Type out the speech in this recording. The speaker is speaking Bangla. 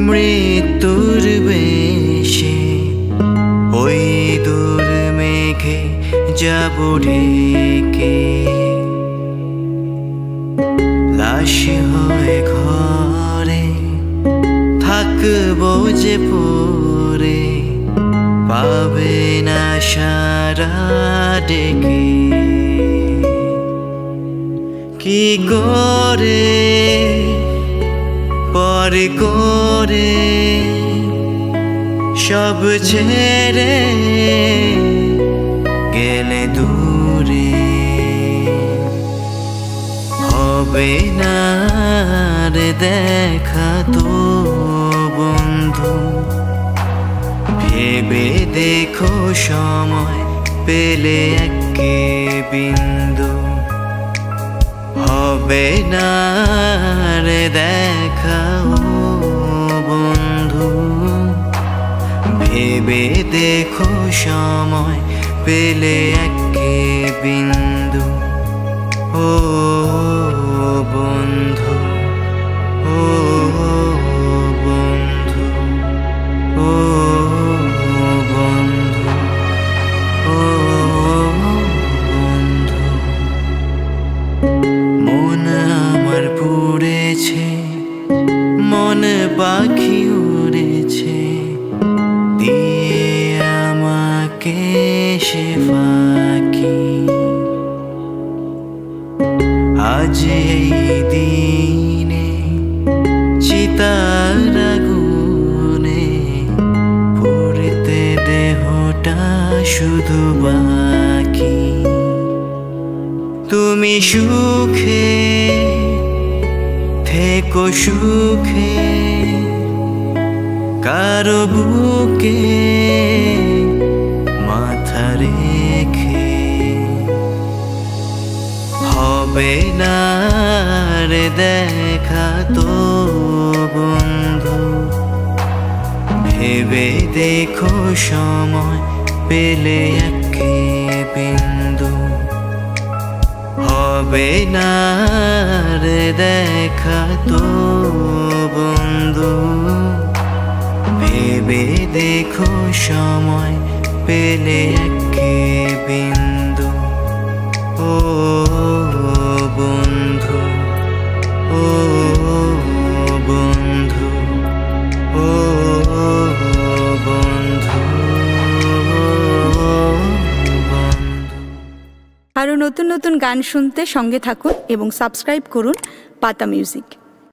মৃত্যুর বেশে ওই দূর মেঘে যাব ঢেকে, লাশ হয়ে ঘরে থাকবো যে পরে, পাবে না সারা ডেকে। কি করে পরে করে সব ছেড়ে গেলে দূরে, হবে না রে দেখা তো বন্ধু। ভেবে দেখো সময় পেলে একে বিন্দু, হবে না রে দেখা বন্ধু। ভেবে দেখো সময় পেলে একে বিন্দু। ও বন্ধু, ও বন্ধু, ও বন্ধু, ও বন্ধু। মন আমার পুড়েছে, মন পাখি উড়েছে, দিয়ে আমাকে সে ফাঁকি। আজ এই দিনে চিতার আগুনে পুড়তে দেহটা শুধু বাকি। তুমি সুখে থেকো সুখে, কারো বুকে মাথা রেখে। হবে না রে দেখা তো বন্ধু। ভেবে দেখো সময় পেলে একে বিন্দু, হবে না রে দেখা তো বন্ধু। ভেবে দেখো সময় পেলে একে বিন্দু। ও বন্ধু, ও বন্ধু, ও বন্ধু, বন্ধু। আরও নতুন নতুন গান শুনতে সঙ্গে থাকুন এবং সাবস্ক্রাইব করুন পাতা মিউজিক।